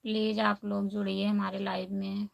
Please आप लोग जुड़िए हमारे लाइव में।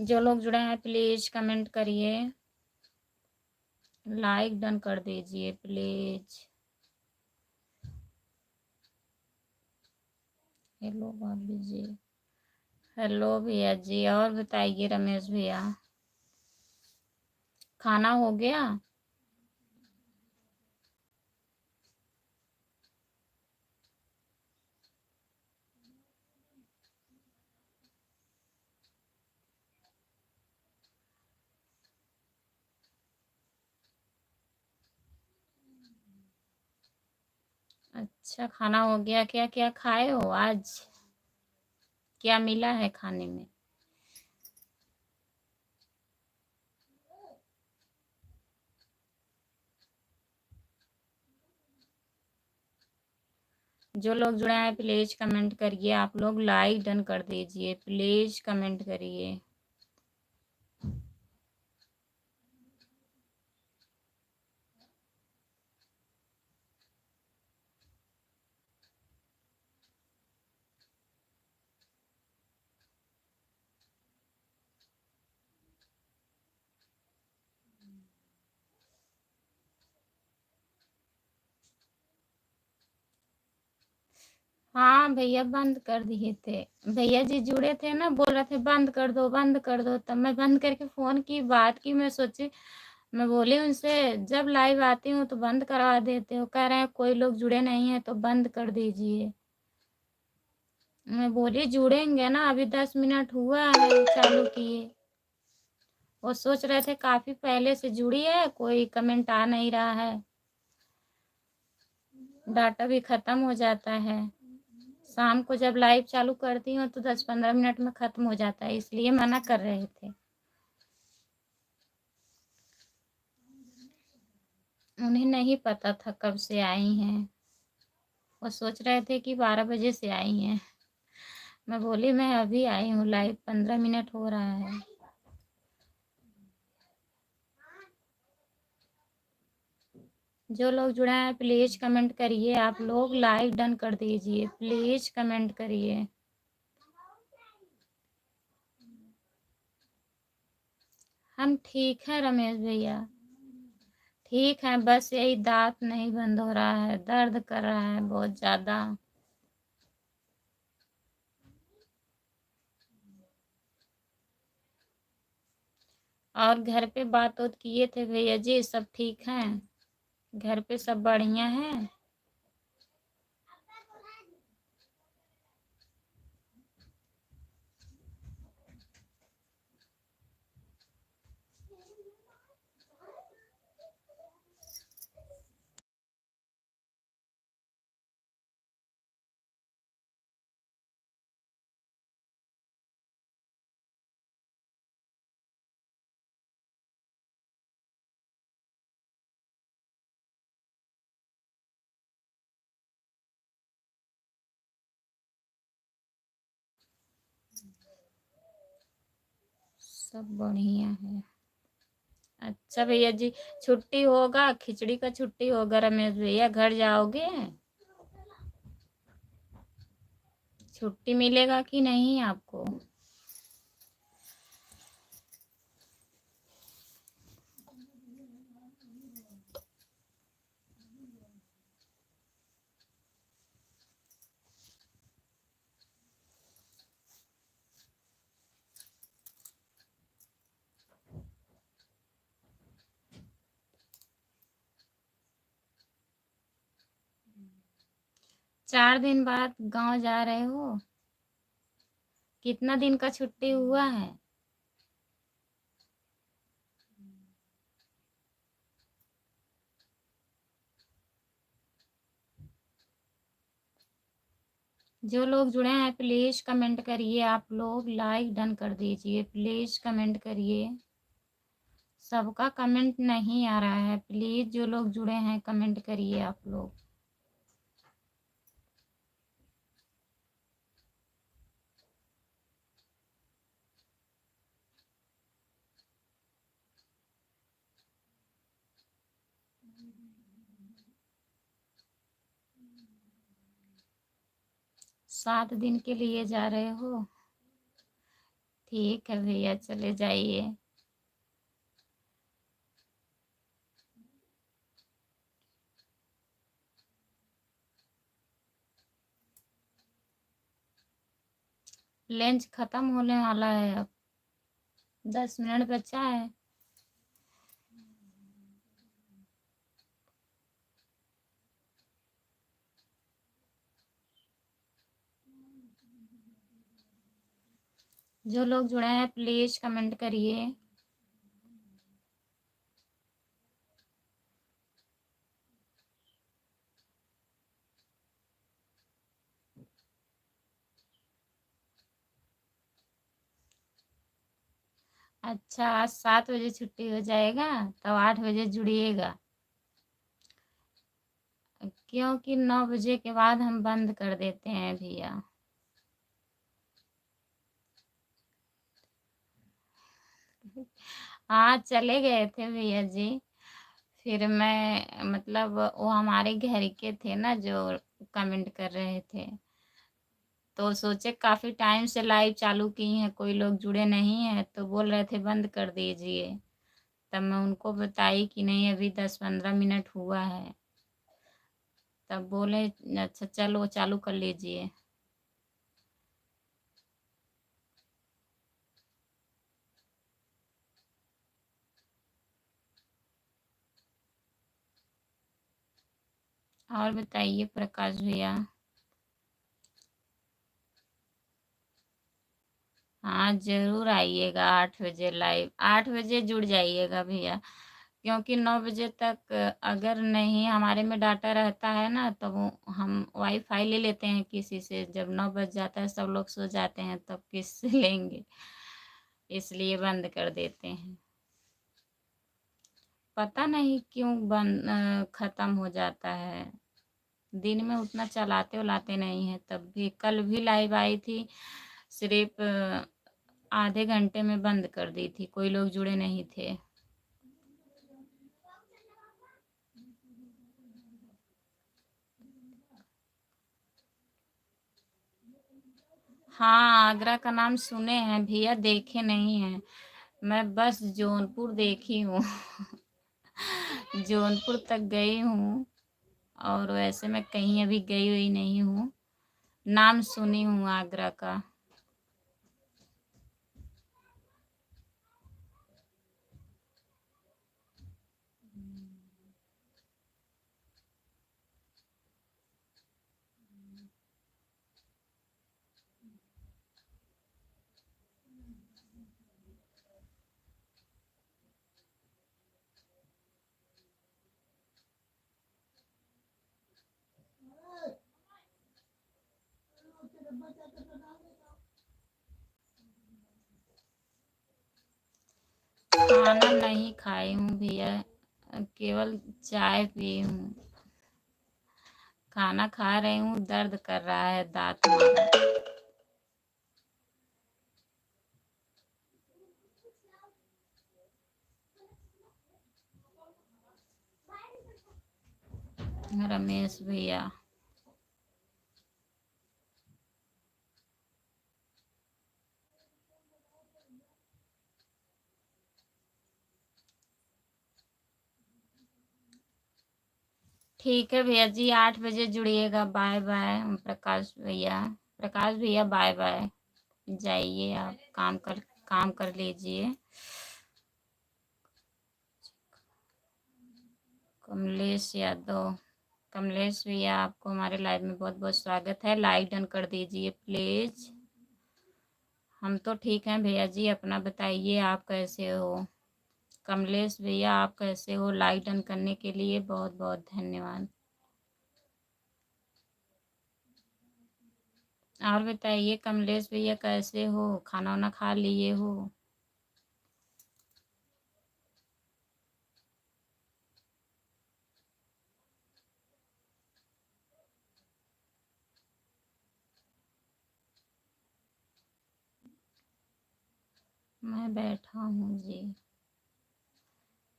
जो लोग जुड़े हैं प्लीज़ कमेंट करिए, लाइक डन कर दीजिए प्लीज़। हेलो भाभी जी, हेलो भैया जी। और बताइए रमेश भैया, खाना हो गया? अच्छा, खाना हो गया। क्या क्या खाए हो आज? क्या मिला है खाने में? जो लोग जुड़े हैं प्लीज़ कमेंट करिए। आप लोग लाइक डन कर दीजिए प्लीज़, कमेंट करिए। हाँ भैया, बंद कर दिए थे। भैया जी जुड़े थे ना, बोल रहे थे बंद कर दो बंद कर दो, तब मैं बंद करके फ़ोन की बात की। मैं सोची, मैं बोली उनसे जब लाइव आती हूँ तो बंद करवा देते हो। कह रहे हैं कोई लोग जुड़े नहीं है तो बंद कर दीजिए। मैं बोली जुड़ेंगे ना, अभी 10 मिनट हुआ है चालू किए। वो सोच रहे थे काफ़ी पहले से जुड़ी है, कोई कमेंट आ नहीं रहा है, डाटा भी ख़त्म हो जाता है। शाम को जब लाइव चालू करती हूँ तो 10-15 मिनट में ख़त्म हो जाता है, इसलिए मना कर रहे थे। उन्हें नहीं पता था कब से आई हैं, वो सोच रहे थे कि 12 बजे से आई हैं। मैं बोली मैं अभी आई हूँ, लाइव 15 मिनट हो रहा है। जो लोग जुड़े हैं प्लीज़ कमेंट करिए। आप लोग लाइक डन कर दीजिए प्लीज़, कमेंट करिए। हम ठीक हैं रमेश भैया, ठीक है, बस यही दांत नहीं बंद हो रहा है, दर्द कर रहा है बहुत ज़्यादा। और घर पे बात किए थे भैया जी, सब ठीक हैं? घर पे सब बढ़िया हैं? सब बढ़िया है। अच्छा भैया जी, छुट्टी होगा, खिचड़ी का छुट्टी होगा रमेश भैया, घर जाओगे? छुट्टी मिलेगा कि नहीं आपको? 4 दिन बाद गांव जा रहे हो? कितना दिन का छुट्टी हुआ है? जो लोग जुड़े हैं प्लीज कमेंट करिए, आप लोग लाइक डन कर दीजिए, प्लीज कमेंट करिए। सबका कमेंट नहीं आ रहा है, प्लीज जो लोग जुड़े हैं कमेंट करिए आप लोग। सात दिन के लिए जा रहे हो? ठीक है भैया, चले जाइए। लंच खत्म होने वाला है, अब 10 मिनट बचा है। जो लोग जुड़े हैं प्लीज कमेंट करिए। अच्छा, आज 7 बजे छुट्टी हो जाएगा, तो 8 बजे जुड़िएगा, क्योंकि 9 बजे के बाद हम बंद कर देते हैं भैया। हाँ, चले गए थे भैया जी। फिर मैं मतलब वो हमारे घर के थे ना जो कमेंट कर रहे थे, तो सोचे काफ़ी टाइम से लाइव चालू की हैं, कोई लोग जुड़े नहीं हैं, तो बोल रहे थे बंद कर दीजिए। तब मैं उनको बताई कि नहीं, अभी 10-15 मिनट हुआ है। तब बोले अच्छा चलो चालू कर लीजिए। और बताइए प्रकाश भैया। हाँ, ज़रूर आइएगा 8 बजे लाइव, 8 बजे जुड़ जाइएगा भैया, क्योंकि 9 बजे तक अगर नहीं हमारे में डाटा रहता है ना, तो वो हम वाईफाई ले लेते हैं किसी से। जब 9 बज जाता है सब लोग सो जाते हैं, तब किससे लेंगे, इसलिए बंद कर देते हैं। पता नहीं क्यों ख़त्म हो जाता है। दिन में उतना चलाते वलाते नहीं है। तब भी कल भी लाइव आई थी, सिर्फ आधे घंटे में बंद कर दी थी, कोई लोग जुड़े नहीं थे। हाँ, आगरा का नाम सुने हैं भैया, देखे नहीं हैं। मैं बस जौनपुर देखी हूँ। जौनपुर तक गई हूँ, और वैसे मैं कहीं अभी गई हुई नहीं हूँ। नाम सुनी हूँ आगरा का। खाना नहीं खाई हूँ भैया, केवल चाय पी हूँ। खाना खा रही हूँ, दर्द कर रहा है दांत मेरा। रमेश भैया। ठीक है भैया जी, 8 बजे जुड़िएगा। बाय बाय प्रकाश भैया। प्रकाश भैया बाय बाय। जाइए आप काम कर लीजिए। कमलेश यादव। कमलेश भैया आपको हमारे लाइव में बहुत बहुत स्वागत है। लाइक डन कर दीजिए प्लीज। हम तो ठीक हैं भैया जी, अपना बताइए आप कैसे हो। कमलेश भैया आप कैसे हो? लाइक डन करने के लिए बहुत बहुत धन्यवाद। और बताइए कमलेश भैया कैसे हो? खाना वाना खा लिए हो? मैं बैठा हूँ जी।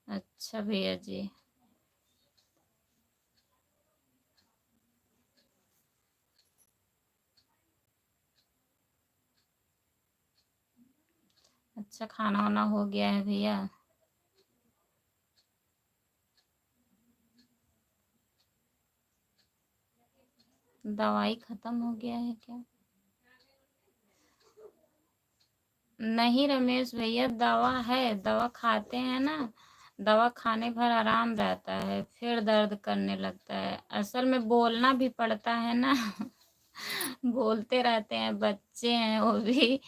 अच्छा भैया जी। अच्छा खाना वाना हो गया है भैया? दवाई खत्म हो गया है क्या? नहीं रमेश भैया, दवा है, दवा खाते हैं ना, दवा खाने भर आराम रहता है, फिर दर्द करने लगता है। असल में बोलना भी पड़ता है ना। बोलते रहते हैं, बच्चे हैं वो भी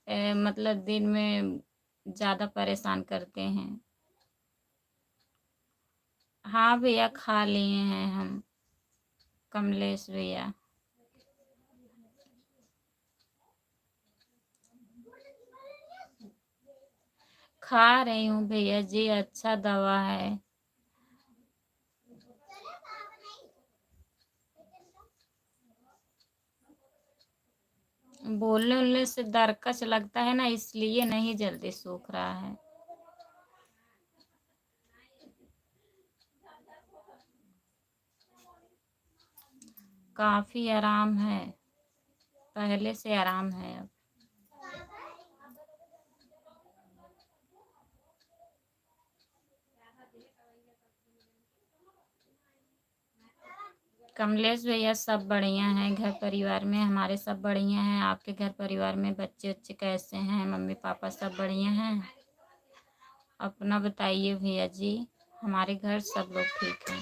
मतलब दिन में ज़्यादा परेशान करते हैं। हाँ भैया खा लिए हैं हम। कमलेश भैया खा रही हूँ भैया जी, अच्छा दवा है। बोलने उलने से दरकस लगता है ना, इसलिए नहीं जल्दी सूख रहा है। काफी आराम है, पहले से आराम है अब। कमलेश भैया सब बढ़िया हैं, घर परिवार में हमारे सब बढ़िया हैं। आपके घर परिवार में बच्चे उच्चे कैसे हैं? मम्मी पापा सब बढ़िया हैं? अपना बताइए भैया जी। हमारे घर सब लोग ठीक हैं।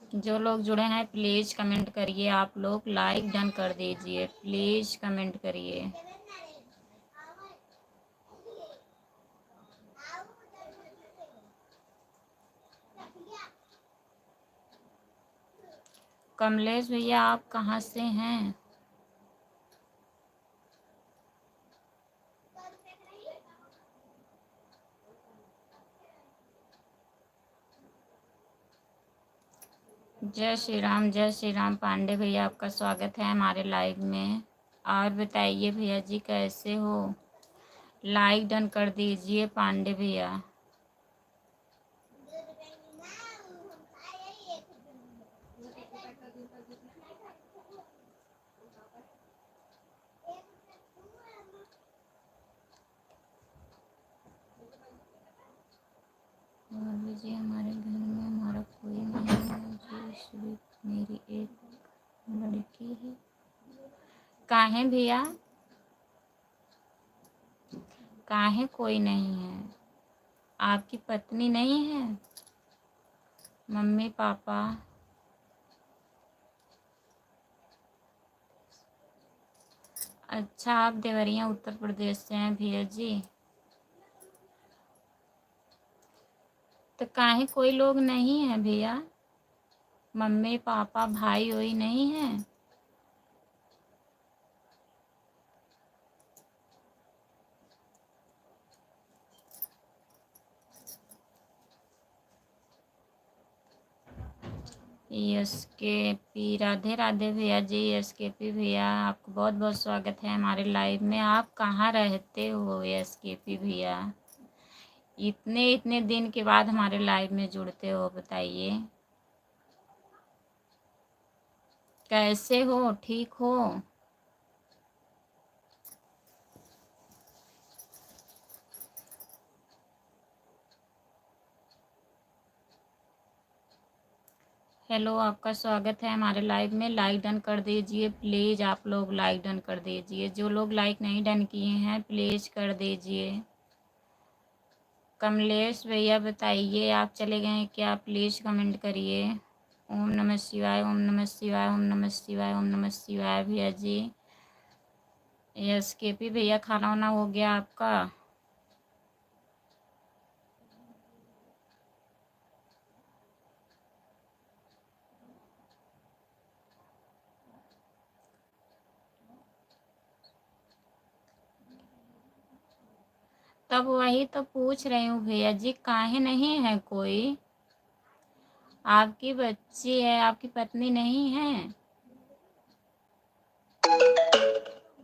जो लोग जुड़े हैं प्लीज कमेंट करिए, आप लोग लाइक डन कर दीजिए, प्लीज कमेंट करिए। कमलेश भैया आप कहाँ से हैं? जय श्री राम पांडे भैया, आपका स्वागत है हमारे लाइव में। और बताइए भैया जी कैसे हो? लाइक डन कर दीजिए पांडे भैया। भाभी जी हमारे घर में हमारा कोई नहीं है जी, सिर्फ मेरी एक लड़की है। काहे भैया? काहे कोई नहीं है? आपकी पत्नी नहीं है? Mummy papa? अच्छा आप देवरिया उत्तर प्रदेश से हैं भैया जी? तो काहे कोई लोग नहीं है भैया? मम्मी पापा भाई वही नहीं है? एस के पी राधे राधे भैया जी। एस के पी भैया आपको बहुत बहुत स्वागत है हमारे लाइव में। आप कहाँ रहते हो एस के पी भैया? इतने इतने दिन के बाद हमारे लाइव में जुड़ते हो, बताइए कैसे हो? ठीक हो? हेलो, आपका स्वागत है हमारे लाइव में। लाइक डन कर दीजिए प्लीज़, आप लोग लाइक डन कर दीजिए। जो लोग लाइक नहीं डन किए हैं प्लीज़ कर दीजिए। कमलेश भैया बताइए, आप चले गए हैं क्या? प्लीज़ कमेंट करिए। ओम नमः शिवाय, ओम नमः शिवाय, ओम नमः शिवाय, ओम नमः शिवाय भैया जी। यस केपी भैया, खाना वाना हो गया आपका? तब वही तो पूछ रही हूँ भैया जी, काहे नहीं है कोई? आपकी बच्ची है, आपकी पत्नी नहीं है?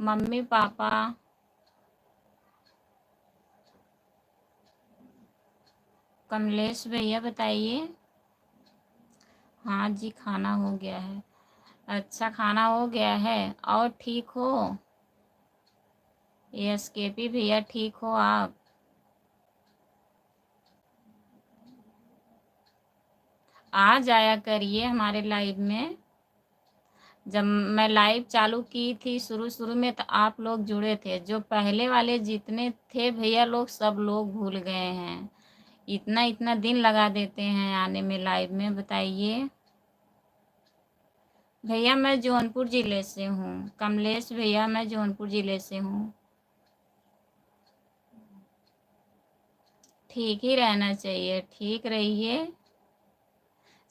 Mummy papa? कमलेश भैया बताइए। हाँ जी, खाना हो गया है। अच्छा, खाना हो गया है। और ठीक हो? यस केपी भैया, ठीक हो आप? आ जाया करिए हमारे लाइव में। जब मैं लाइव चालू की थी शुरू शुरू में तो आप लोग जुड़े थे। जो पहले वाले जितने थे भैया लोग, सब लोग भूल गए हैं। इतना इतना दिन लगा देते हैं आने में लाइव में, बताइए। भैया मैं जौनपुर ज़िले से हूँ। कमलेश भैया, मैं जौनपुर ज़िले से हूँ। ठीक ही रहना चाहिए, ठीक रहिए।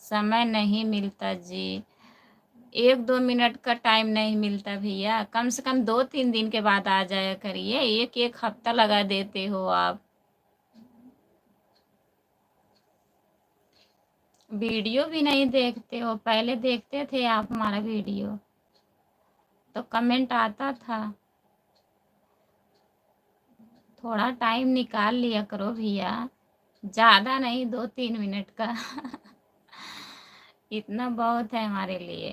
समय नहीं मिलता जी। 1-2 मिनट का टाइम नहीं मिलता भैया। कम से कम 2-3 दिन के बाद आ जाया करिए। एक एक हफ्ता लगा देते हो आप। वीडियो भी नहीं देखते हो। पहले देखते थे आप हमारा वीडियो तो कमेंट आता था। थोड़ा टाइम निकाल लिया करो भैया, ज़्यादा नहीं, 2-3 मिनट का। इतना बहुत है हमारे लिए।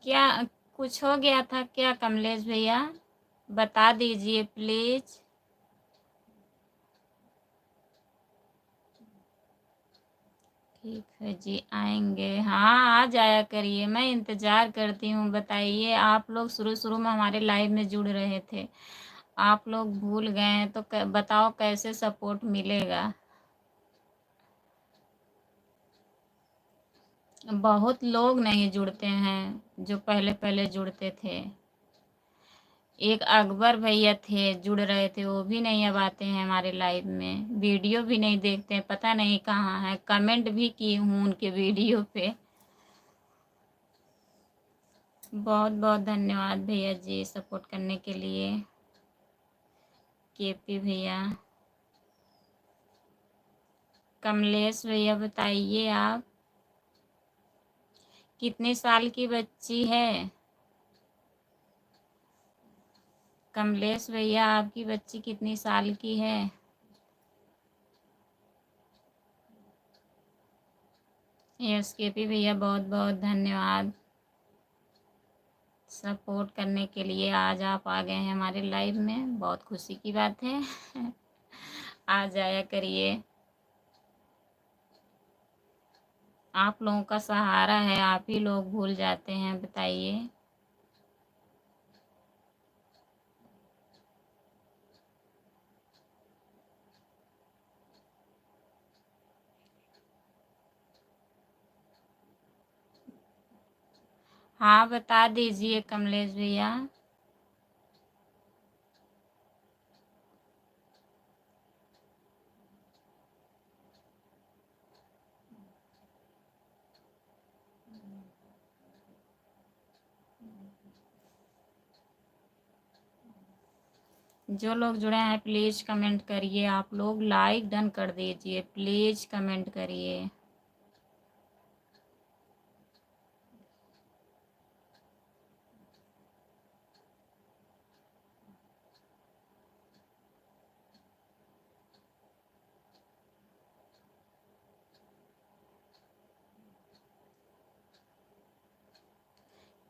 क्या कुछ हो गया था क्या कमलेश भैया? बता दीजिए प्लीज़। ठीक है जी, आएंगे। हाँ, आ जाया करिए, मैं इंतज़ार करती हूँ। बताइए, आप लोग शुरू शुरू में हमारे लाइव में जुड़ रहे थे, आप लोग भूल गए हैं तो बताओ कैसे सपोर्ट मिलेगा? बहुत लोग नहीं जुड़ते हैं जो पहले पहले जुड़ते थे। एक अकबर भैया थे, जुड़ रहे थे, वो भी नहीं अब आते हैं हमारे लाइव में। वीडियो भी नहीं देखते हैं, पता नहीं कहाँ है। कमेंट भी की हूँ उनके वीडियो पे। बहुत बहुत धन्यवाद भैया जी सपोर्ट करने के लिए। केपी भैया। कमलेश भैया बताइए, आप कितने साल की बच्ची है? कमलेश भैया, आपकी बच्ची कितनी साल की है? यस केपी भैया, बहुत बहुत धन्यवाद सपोर्ट करने के लिए। आज आप आ गए हैं हमारे लाइव में, बहुत खुशी की बात है। आ जाया करिए। आप लोगों का सहारा है, आप ही लोग भूल जाते हैं, बताइए। हाँ, बता दीजिए कमलेश भैया। जो लोग जुड़े हैं प्लीज़ कमेंट करिए। आप लोग लाइक डन कर दीजिए, प्लीज़ कमेंट करिए।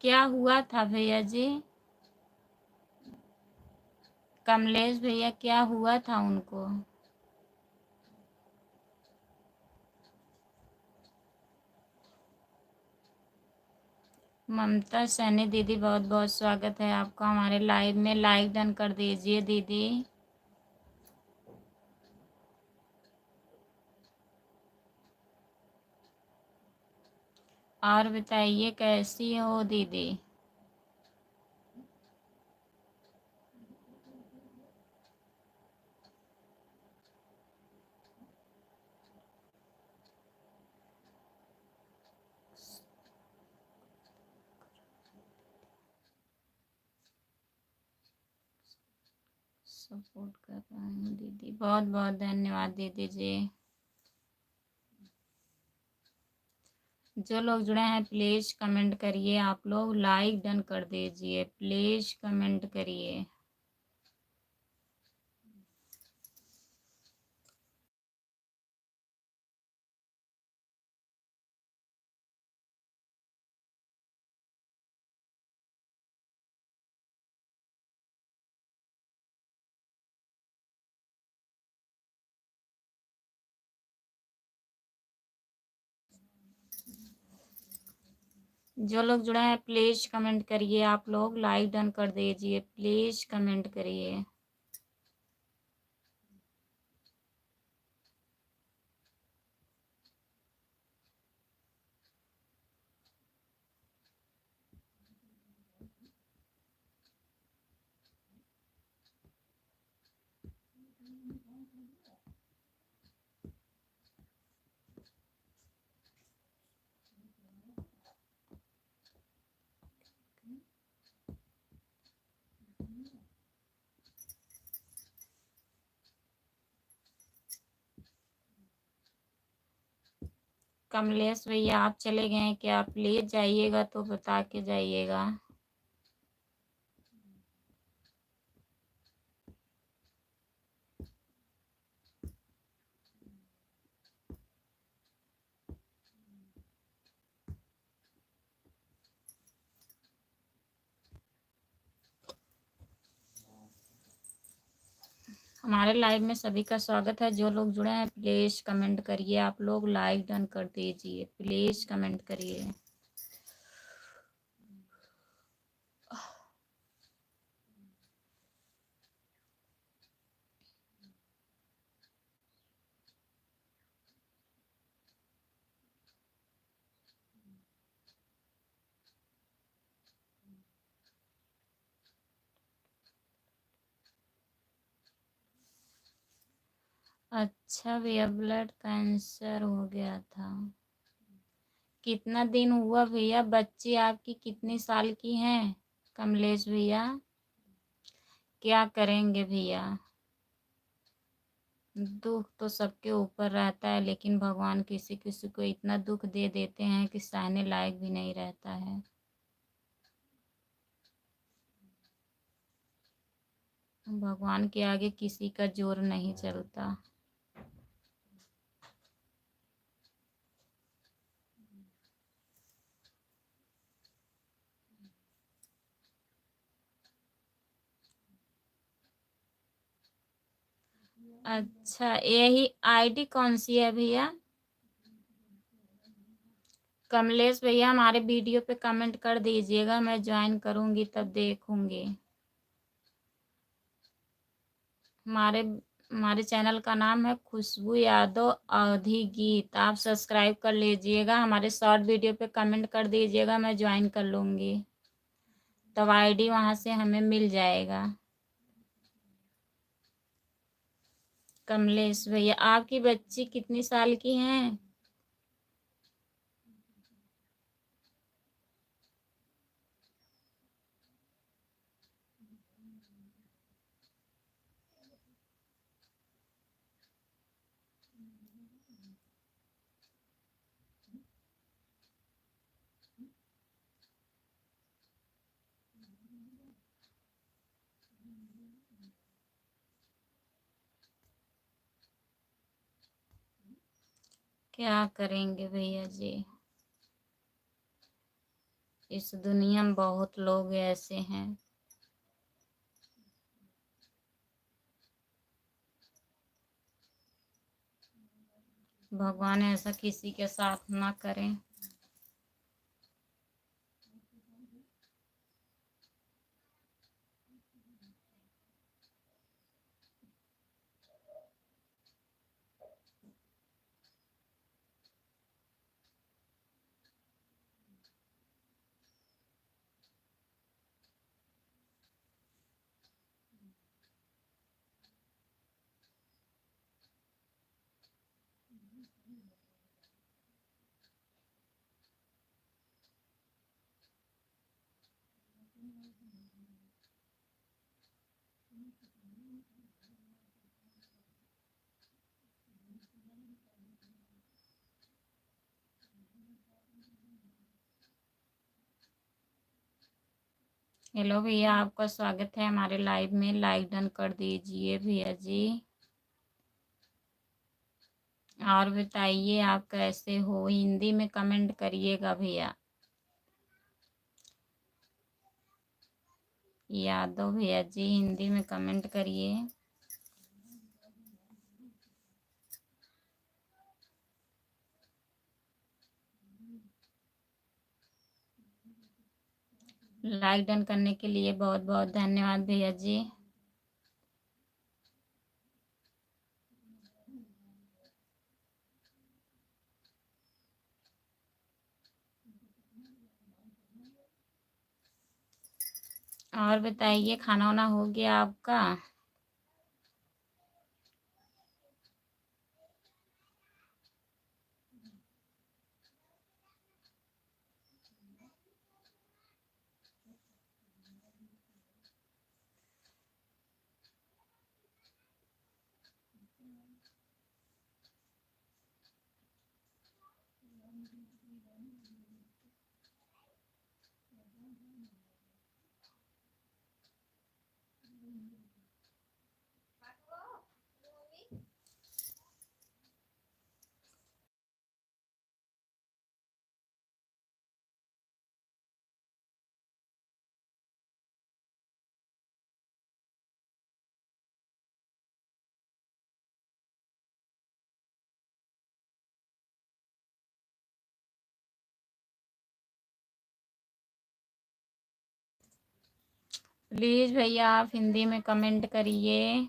क्या हुआ था भैया जी? कमलेश भैया क्या हुआ था उनको? ममता सैनी दीदी बहुत बहुत स्वागत है आपका हमारे लाइव में। लाइक डन कर दीजिए दीदी। और बताइए कैसी हो दीदी? सपोर्ट कर रहा हूँ दीदी, बहुत बहुत धन्यवाद दीदी जी। जो लोग जुड़े हैं प्लीज कमेंट करिए, आप लोग लाइक डन कर दीजिए, प्लीज कमेंट करिए। जो लोग जुड़े हैं प्लीज कमेंट करिए, आप लोग लाइक डन कर दीजिए, प्लीज कमेंट करिए। कमलेश भैया आप चले गए हैं क्या? प्लीज जाइएगा तो बता के जाइएगा। हमारे लाइव में सभी का स्वागत है। जो लोग जुड़े हैं प्लीज कमेंट करिए, आप लोग लाइक डन कर दीजिए, प्लीज कमेंट करिए। अच्छा भैया ब्लड कैंसर हो गया था, कितना दिन हुआ भैया? बच्ची आपकी कितनी साल की हैं कमलेश भैया? क्या करेंगे भैया, दुख तो सबके ऊपर रहता है, लेकिन भगवान किसी किसी को इतना दुख दे देते हैं कि सहने लायक भी नहीं रहता है। भगवान के आगे किसी का जोर नहीं चलता। अच्छा यही आईडी कौन सी है भैया? कमलेश भैया हमारे वीडियो पे कमेंट कर दीजिएगा, मैं ज्वाइन करूंगी तब देखूंगी। हमारे हमारे चैनल का नाम है खुशबू यादव अवधी गीत, आप सब्सक्राइब कर लीजिएगा। हमारे शॉर्ट वीडियो पे कमेंट कर दीजिएगा, मैं ज्वाइन कर लूंगी, तब आईडी वहां से हमें मिल जाएगा। कमलेश भैया आपकी बच्ची कितनी साल की हैं? क्या करेंगे भैया जी, इस दुनिया में बहुत लोग ऐसे हैं। भगवान ऐसा किसी के साथ ना करें। हेलो भैया, आपका स्वागत है हमारे लाइव में। लाइक डन कर दीजिए भैया जी। और बताइए आप कैसे हो, हिंदी में कमेंट करिएगा भैया। यादव भैया जी हिंदी में कमेंट करिए। लाइक डन करने के लिए बहुत बहुत धन्यवाद भैया जी। और बताइए खाना वाना हो गया आपका? प्लीज भैया आप हिंदी में कमेंट करिए।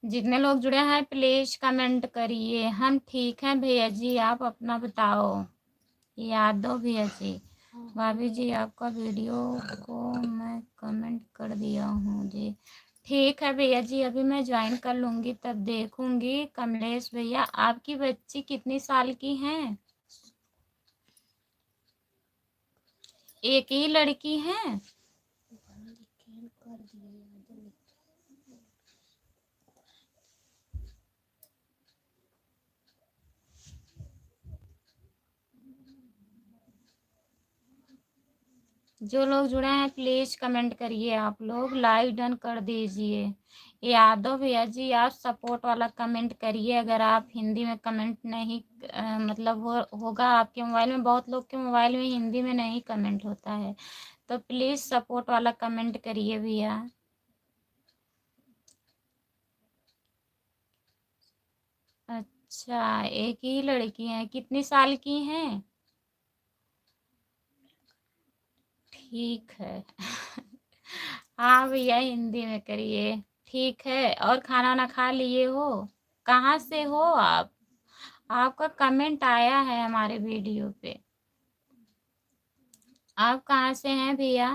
जितने लोग जुड़े हैं प्लीज कमेंट करिए। हम ठीक हैं भैया जी, आप अपना बताओ। यादव भैया जी, भाभी जी आपका वीडियो को मैं कमेंट कर दिया हूँ जी। ठीक है भैया जी, अभी मैं ज्वाइन कर लूँगी तब देखूँगी। कमलेश भैया आपकी बच्ची कितनी साल की हैं? एक ही लड़की है? जो लोग जुड़े हैं प्लीज कमेंट करिए। आप लोग लाइक डन कर दीजिए। यादव भैया जी आप सपोर्ट वाला कमेंट करिए। अगर आप हिंदी में कमेंट नहीं मतलब वो होगा आपके मोबाइल में, बहुत लोग के मोबाइल में हिंदी में नहीं कमेंट होता है, तो प्लीज सपोर्ट वाला कमेंट करिए भैया। अच्छा, एक ही लड़की है, कितनी साल की हैं? ठीक है। हाँ भैया हिंदी में करिए। ठीक है, और खाना वाना खा लिए हो? कहाँ से हो आप? आपका कमेंट आया है हमारे वीडियो पे। आप कहाँ से हैं भैया?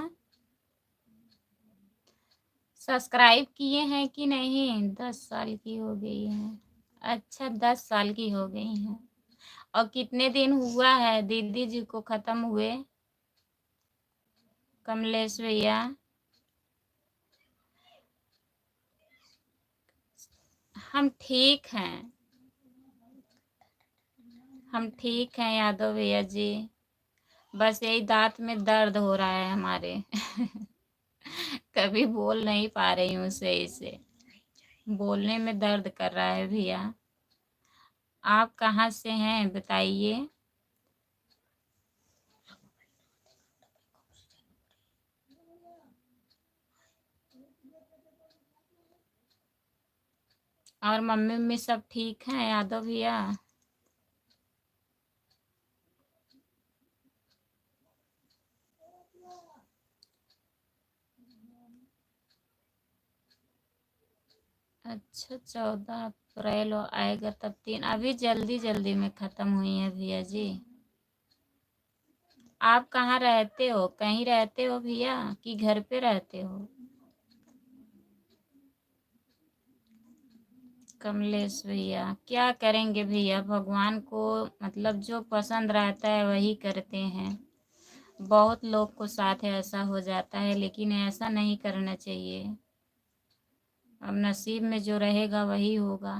सब्सक्राइब किए हैं कि नहीं? 10 साल की हो गई है। अच्छा, 10 साल की हो गई हैं। और कितने दिन हुआ है दीदी जी को खत्म हुए? कमलेश भैया, हम ठीक हैं, हम ठीक हैं यादव भैया जी। बस यही दांत में दर्द हो रहा है हमारे। कभी बोल नहीं पा रही हूँ सही से, बोलने में दर्द कर रहा है भैया। आप कहाँ से हैं बताइए। और मम्मी उम्मी सब ठीक हैं यादव भैया। अच्छा 14 अप्रैल आएगा तब 3, अभी जल्दी जल्दी में ख़त्म हुई है भैया जी। आप कहाँ रहते हो, कहीं रहते हो भैया कि घर पे रहते हो। कमलेश भैया, क्या करेंगे भैया, भगवान को मतलब जो पसंद रहता है वही करते हैं। बहुत लोग को साथ ऐसा हो जाता है, लेकिन ऐसा नहीं करना चाहिए। अब नसीब में जो रहेगा वही होगा।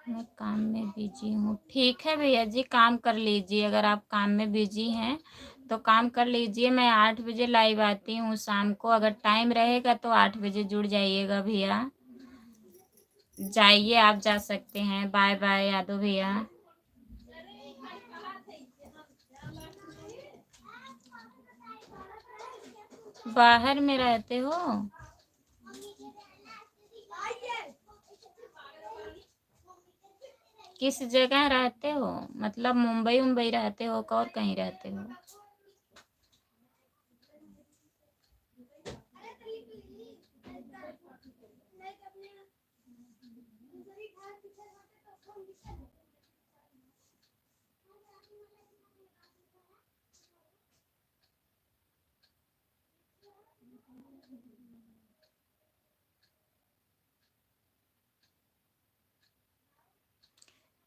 मैं काम में बिजी हूँ। ठीक है भैया जी, काम कर लीजिए। अगर आप काम में बिजी हैं तो काम कर लीजिए। मैं 8 बजे लाइव आती हूँ शाम को, अगर टाइम रहेगा तो 8 बजे जुड़ जाइएगा भैया। जाइए, आप जा सकते हैं। बाय बाय यादव भैया। बाहर में रहते हो, किस जगह रहते हो, मतलब मुंबई मुंबई रहते हो और कहीं रहते हो।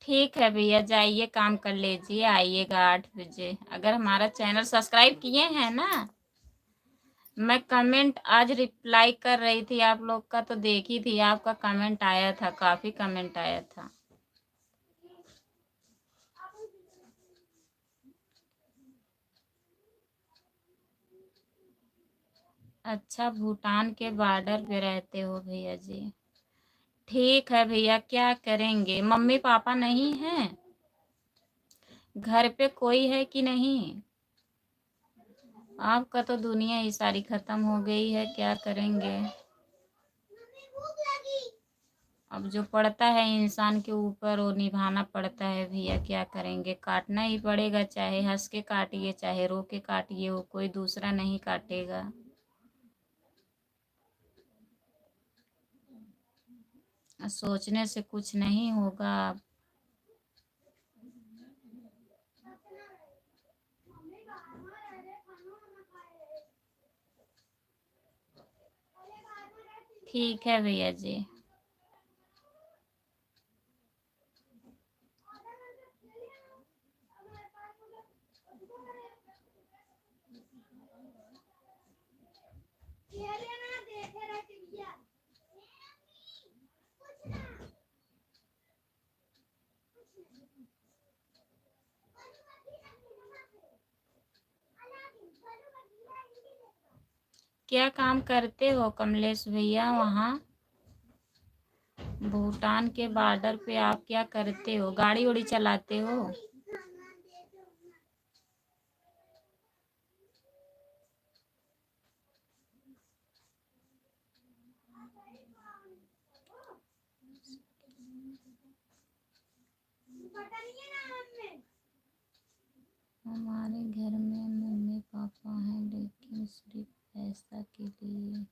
ठीक है भैया, जाइए काम कर लीजिए, आइएगा 8 बजे। अगर हमारा चैनल सब्सक्राइब किए हैं ना, मैं कमेंट आज रिप्लाई कर रही थी आप लोग का, तो देखी थी आपका कमेंट आया था, काफ़ी कमेंट आया था। अच्छा, भूटान के बॉर्डर पे रहते हो भैया जी। ठीक है भैया, क्या करेंगे, मम्मी पापा नहीं हैं, घर पे कोई है कि नहीं। आपका तो दुनिया ही सारी खत्म हो गई है, क्या करेंगे। अब जो पड़ता है इंसान के ऊपर वो निभाना पड़ता है भैया, क्या करेंगे, काटना ही पड़ेगा। चाहे हंस के काटिए चाहे रो के काटिए, वो कोई दूसरा नहीं काटेगा। सोचने से कुछ नहीं होगा। ठीक है भैया जी। क्या काम करते हो कमलेश भैया वहाँ भूटान के बॉर्डर पे, आप क्या करते हो, गाड़ी उड़ी चलाते हो। हमारे घर में मम्मी पापा हैं, लेकिन सिर्फ पैसा के लिए।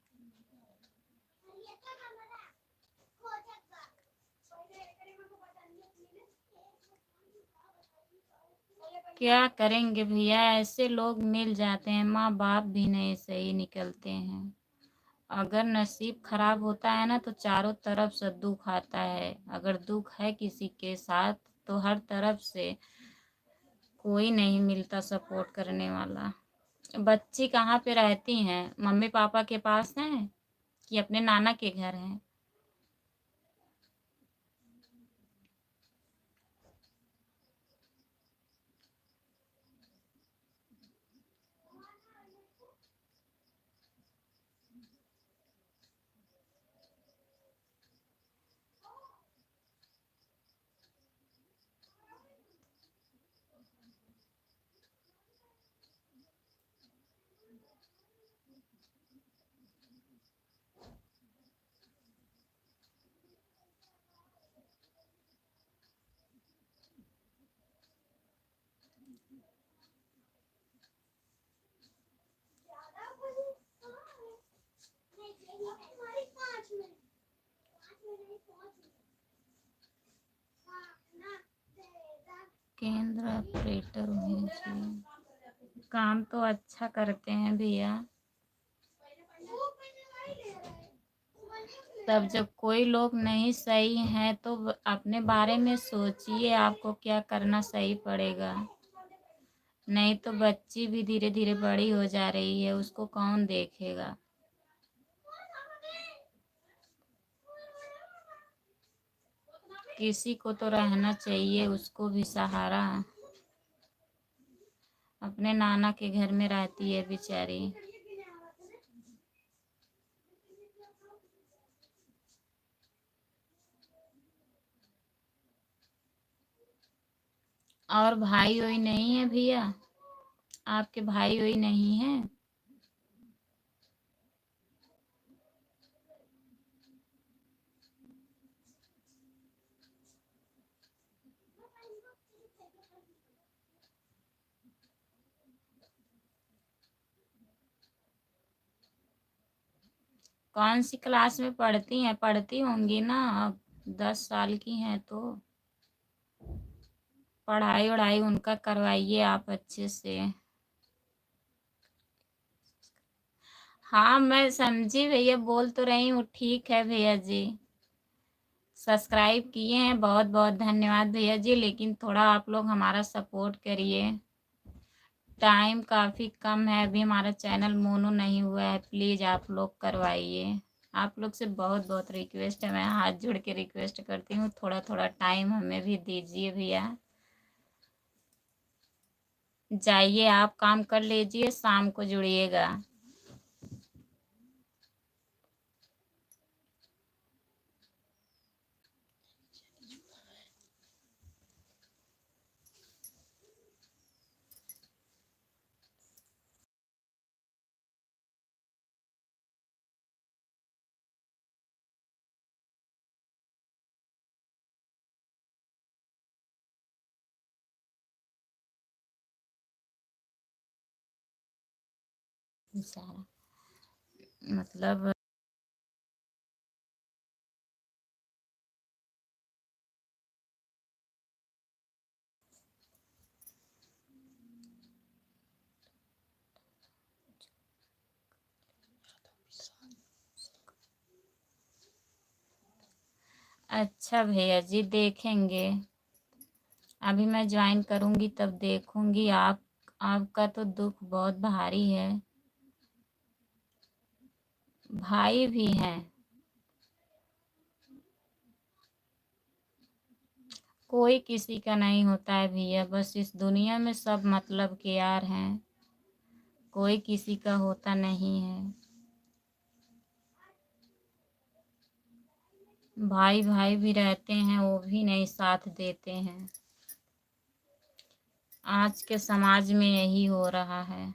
क्या करेंगे भैया, ऐसे लोग मिल जाते हैं, माँ बाप भी नहीं सही निकलते हैं। अगर नसीब खराब होता है ना तो चारों तरफ से दुख आता है। अगर दुख है किसी के साथ तो हर तरफ से कोई नहीं मिलता सपोर्ट करने वाला। बच्ची कहाँ पे रहती हैं? मम्मी पापा के पास हैं कि अपने नाना के घर हैं? केंद्र ऑपरेटर हुए जी। काम तो अच्छा करते हैं भैया। तब जब कोई लोग नहीं सही हैं तो अपने बारे में सोचिए, आपको क्या करना सही पड़ेगा। नहीं तो बच्ची भी धीरे धीरे बड़ी हो जा रही है, उसको कौन देखेगा। किसी को तो रहना चाहिए उसको भी सहारा। अपने नाना के घर में रहती है बेचारी। और भाई वही नहीं है भैया? आपके भाई वही नहीं है? कौन सी क्लास में पढ़ती हैं? पढ़ती होंगी ना, अब 10 साल की हैं तो पढ़ाई वढ़ाई उनका करवाइए आप अच्छे से। हाँ मैं समझी भैया, बोल तो रही हूँ, ठीक है भैया जी। सब्सक्राइब किए हैं, बहुत बहुत धन्यवाद भैया जी, लेकिन थोड़ा आप लोग हमारा सपोर्ट करिए। टाइम काफ़ी कम है, अभी हमारा चैनल मोनो नहीं हुआ है, प्लीज़ आप लोग करवाइए। आप लोग से बहुत बहुत रिक्वेस्ट है, मैं हाथ जोड़ के रिक्वेस्ट करती हूँ, थोड़ा थोड़ा टाइम हमें भी दीजिए भैया। जाइए आप काम कर लीजिए, शाम को जुड़िएगा। सारा मतलब अच्छा भैया जी, देखेंगे। अभी मैं ज्वाइन करूँगी तब देखूँगी। आपका तो दुख बहुत भारी है। भाई भी हैं? कोई किसी का नहीं होता है भैया, बस इस दुनिया में सब मतलब के यार हैं, कोई किसी का होता नहीं है। भाई भाई भी रहते हैं, वो भी नहीं साथ देते हैं। आज के समाज में यही हो रहा है।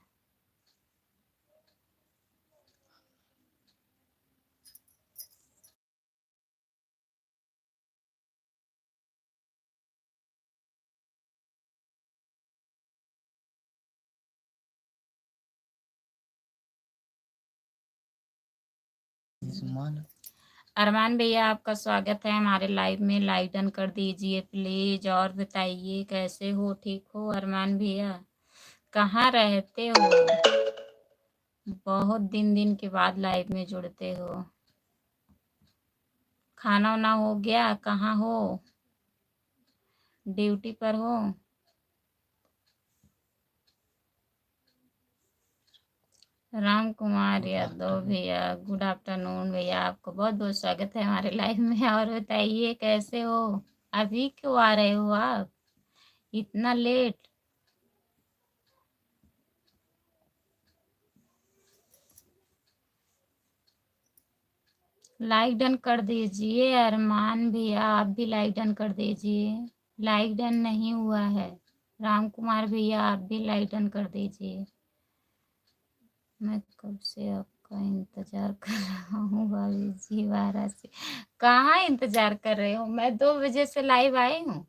अरमान भैया आपका स्वागत है हमारे लाइव में, लाइव डन कर दीजिए प्लीज। और बताइए कैसे हो, ठीक हो अरमान भैया? कहाँ रहते हो? बहुत दिन दिन के बाद लाइव में जुड़ते हो। खाना वाना हो गया? कहाँ हो? ड्यूटी पर हो? राम कुमार यादव भैया, गुड आफ्टरनून भैया, आपको बहुत बहुत स्वागत है हमारे लाइव में। और बताइए कैसे हो? अभी क्यों आ रहे हो आप इतना लेट? लाइक डन कर दीजिए। अरमान भैया आप भी लाइक डन कर दीजिए। लाइक डन नहीं हुआ है। राम कुमार भैया आप भी लाइक डन कर दीजिए। मैं कब से आपका इंतजार कर रहा हूँ भाभी जी, 12 से। कहाँ इंतजार कर रहे हो? मैं 2 बजे से लाइव आई हूँ।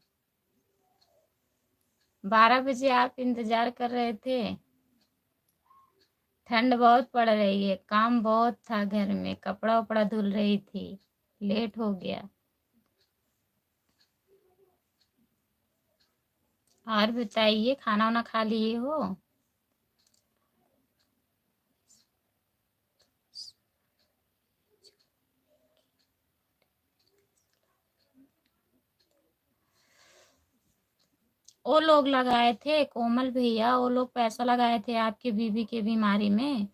12 बजे आप इंतजार कर रहे थे। ठंड बहुत पड़ रही है, काम बहुत था घर में, कपड़ा उपड़ा धुल रही थी, लेट हो गया। और बताइए खाना वाना खा लिए हो? वो लोग लगाए थे कोमल भैया, वो लोग पैसा लगाए थे आपकी बीवी के बीमारी में।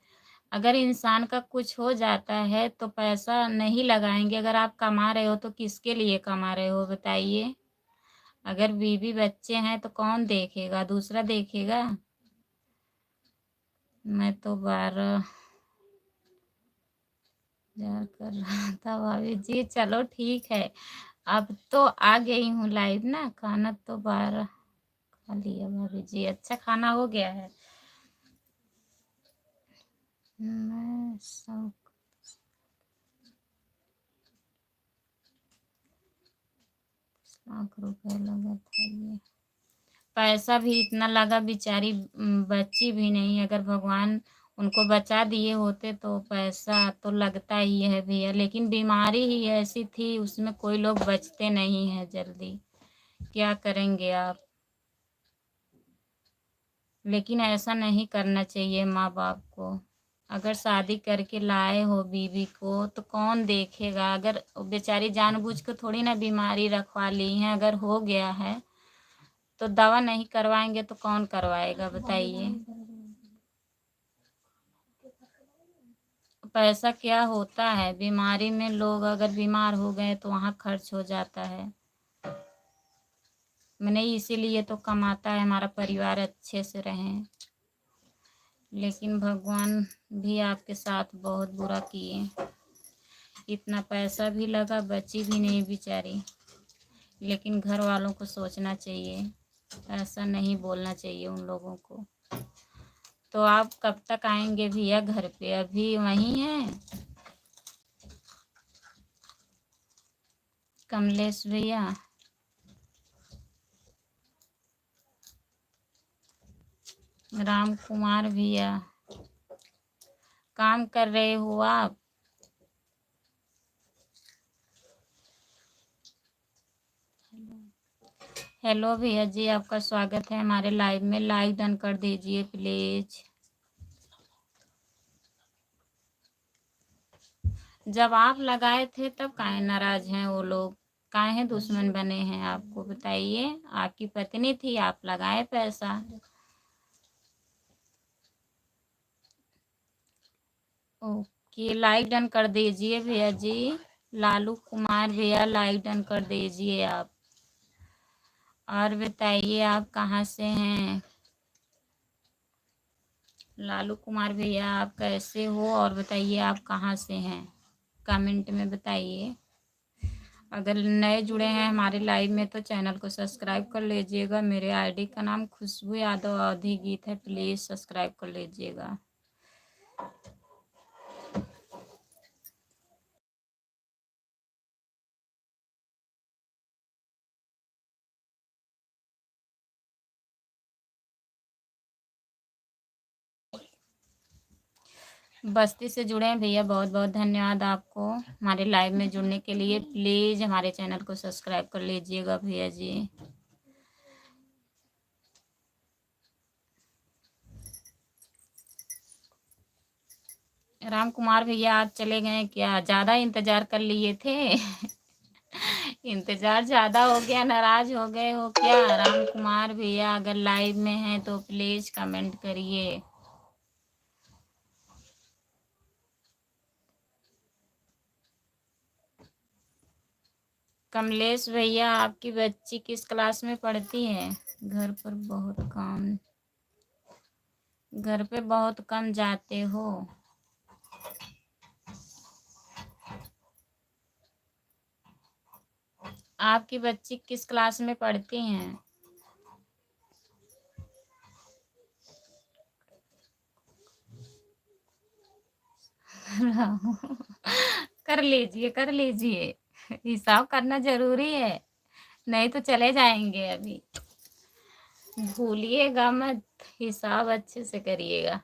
अगर इंसान का कुछ हो जाता है तो पैसा नहीं लगाएंगे। अगर आप कमा रहे हो तो किसके लिए कमा रहे हो बताइए? अगर बीवी बच्चे हैं तो कौन देखेगा? दूसरा देखेगा। मैं तो 12 इंतजार कर रहा था भाभी जी। चलो ठीक है, अब तो आ गई हूँ लाइव ना। खाना तो 12 खा लिया भाभी जी। अच्छा खाना हो गया है। मैं सब 10 लाख रुपए लगा था ये। पैसा भी इतना लगा, बेचारी बच्ची भी नहीं। अगर भगवान उनको बचा दिए होते तो पैसा तो लगता ही है भैया, लेकिन बीमारी ही ऐसी थी, उसमें कोई लोग बचते नहीं है जल्दी। क्या करेंगे आप? लेकिन ऐसा नहीं करना चाहिए माँ बाप को। अगर शादी करके लाए हो बीवी को तो कौन देखेगा? अगर बेचारी जानबूझ के थोड़ी ना बीमारी रखवा ली है। अगर हो गया है तो दवा नहीं करवाएंगे तो कौन करवाएगा बताइए? पैसा क्या होता है? बीमारी में लोग अगर बीमार हो गए तो वहाँ खर्च हो जाता है। मैंने इसीलिए तो कमाता है, हमारा परिवार अच्छे से रहे। लेकिन भगवान भी आपके साथ बहुत बुरा किए। इतना पैसा भी लगा, बची भी नहीं बेचारी। लेकिन घर वालों को सोचना चाहिए, ऐसा नहीं बोलना चाहिए उन लोगों को। तो आप कब तक आएंगे भैया घर पे? अभी वहीं हैं कमलेश भैया? राम कुमार भैया काम कर रहे हो आप? हेलो भैया जी, आपका स्वागत है हमारे लाइव में। लाइक डन कर दीजिए प्लीज। जब आप लगाए थे तब काहे नाराज हैं वो लोग? काहे दुश्मन बने हैं आपको बताइए? आपकी पत्नी थी, आप लगाए पैसा। ओके, लाइक डन कर दीजिए भैया जी। लालू कुमार भैया लाइक डन कर दीजिए आप। और बताइए आप कहाँ से हैं? लालू कुमार भैया आप कैसे हो? और बताइए आप कहाँ से हैं? कमेंट में बताइए। अगर नए जुड़े हैं हमारे लाइव में तो चैनल को सब्सक्राइब कर लीजिएगा। मेरे आईडी का नाम खुशबू यादव अवधी गीत है, प्लीज़ सब्सक्राइब कर लीजिएगा। बस्ती से जुड़े हैं भैया, बहुत बहुत धन्यवाद आपको हमारे लाइव में जुड़ने के लिए। प्लीज़ हमारे चैनल को सब्सक्राइब कर लीजिएगा भैया जी। राम कुमार भैया आप चले गए क्या? ज़्यादा इंतज़ार कर लिए थे? इंतजार ज्यादा हो गया, नाराज हो गए हो क्या? राम कुमार भैया अगर लाइव में हैं तो प्लीज कमेंट करिए। कमलेश भैया आपकी बच्ची किस क्लास में पढ़ती है? घर पे बहुत कम जाते हो। आपकी बच्ची किस क्लास में पढ़ती हैं? कर लीजिए, कर लीजिए, हिसाब करना जरूरी है, नहीं तो चले जाएंगे अभी। भूलिएगा मत, हिसाब अच्छे से करिएगा।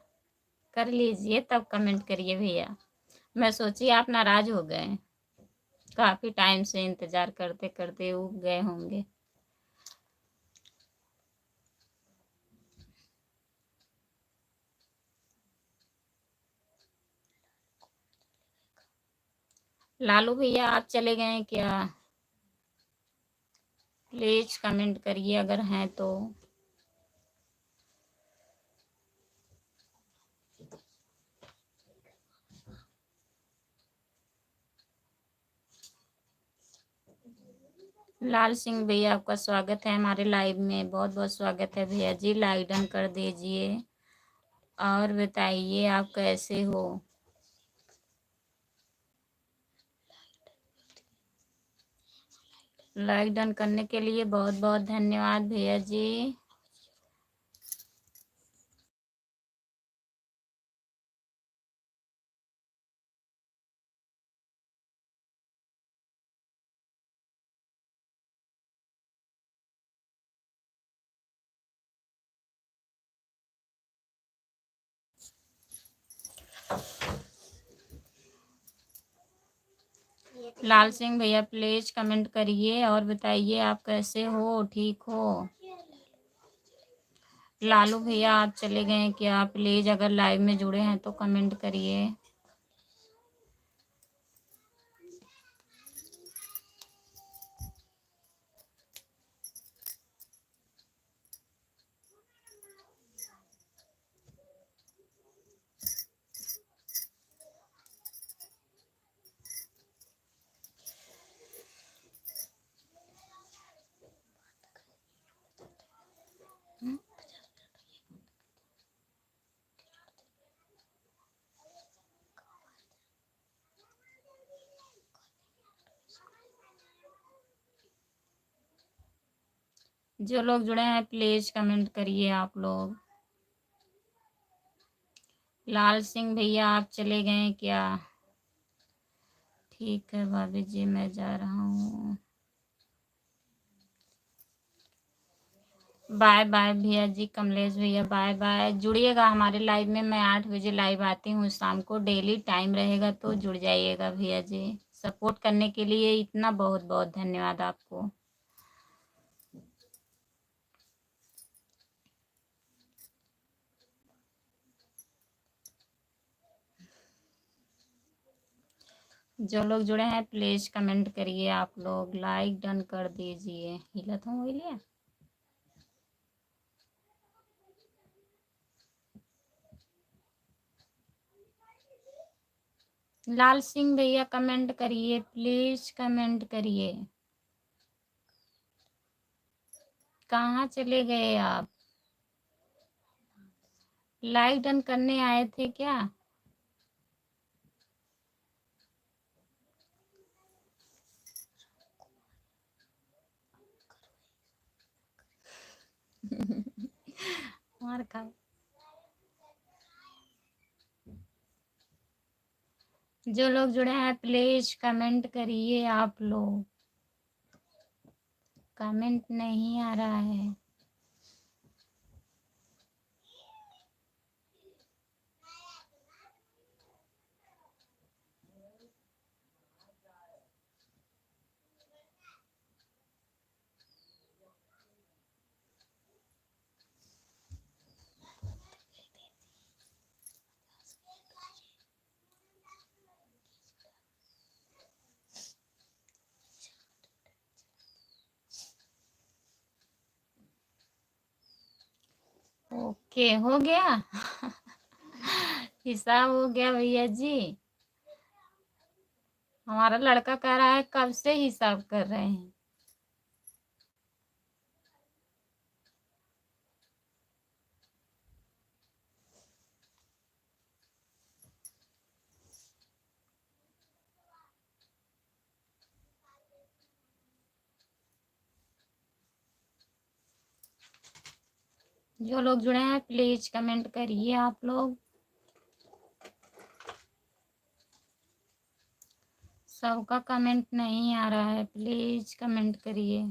कर लीजिए तब कमेंट करिए भैया। मैं सोची आप नाराज हो गए, काफी टाइम से इंतजार करते करते ऊब गए होंगे। लालू भैया आप चले गए क्या? प्लीज कमेंट करिए अगर हैं तो। लाल सिंह भैया आपका स्वागत है हमारे लाइव में, बहुत बहुत स्वागत है भैया जी। लाइक डन कर दीजिए और बताइए आप कैसे हो। लाइक डन करने के लिए बहुत बहुत धन्यवाद भैया जी। लाल सिंह भैया प्लीज कमेंट करिए और बताइए आप कैसे हो, ठीक हो। लालू भैया आप चले गए क्या? प्लीज अगर लाइव में जुड़े हैं तो कमेंट करिए। जो लोग जुड़े हैं प्लीज कमेंट करिए आप लोग। लाल सिंह भैया आप चले गए क्या? ठीक है भाभी जी मैं जा रहा हूँ। बाय बाय भैया जी, कमलेश भैया बाय बाय। जुड़िएगा हमारे लाइव में, मैं 8 बजे लाइव आती हूँ शाम को, डेली टाइम रहेगा तो जुड़ जाइएगा भैया जी। सपोर्ट करने के लिए इतना बहुत बहुत धन्यवाद आपको। जो लोग जुड़े हैं प्लीज कमेंट करिए आप लोग, लाइक डन कर दीजिए। हिला तो हो लिया। लाल सिंह भैया कमेंट करिए, प्लीज कमेंट करिए। कहाँ चले गए आप? लाइक डन करने आए थे क्या? मार खा। जो लोग जुड़े हैं प्लीज कमेंट करिए आप लोग। कमेंट नहीं आ रहा है। के हो गया हिसाब हो गया भैया जी। हमारा लड़का कह रहा है कब से हिसाब कर रहे हैं। जो लोग जुड़े हैं प्लीज कमेंट करिए आप लोग। सबका कमेंट नहीं आ रहा है, प्लीज कमेंट करिए।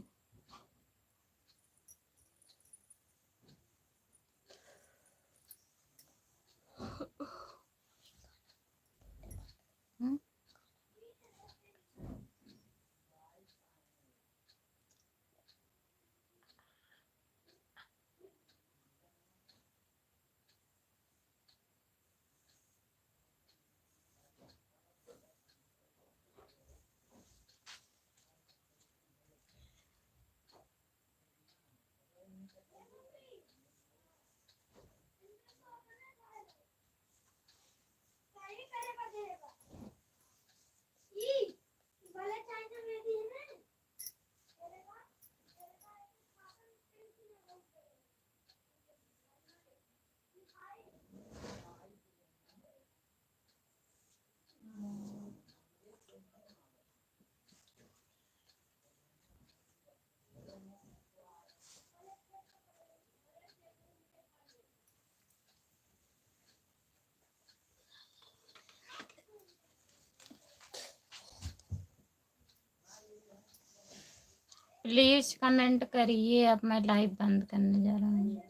प्लीज कमेंट करिए। अब मैं लाइव बंद करने जा रहा हूँ।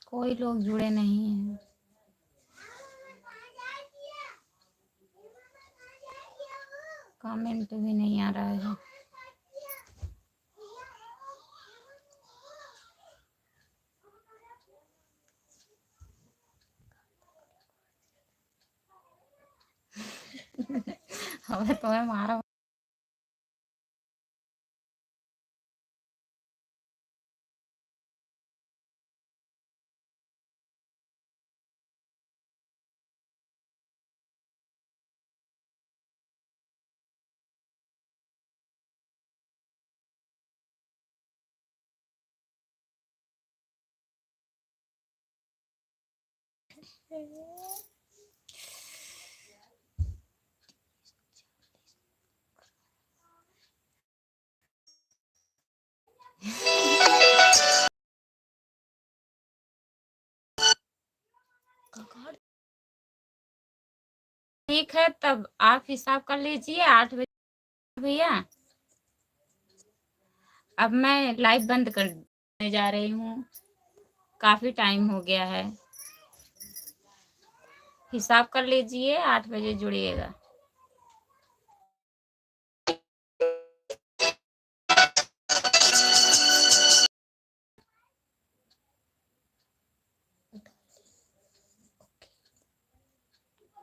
कोई लोग जुड़े नहीं हैं। कमेंट भी नहीं आ रहा है। हमें तुम्हें मारा। ठीक है, तब आप हिसाब कर लीजिए 8 बजे भैया। अब मैं लाइव बंद करने जा रही हूँ, काफी टाइम हो गया है। हिसाब कर लीजिए, 8 बजे जुड़िएगा।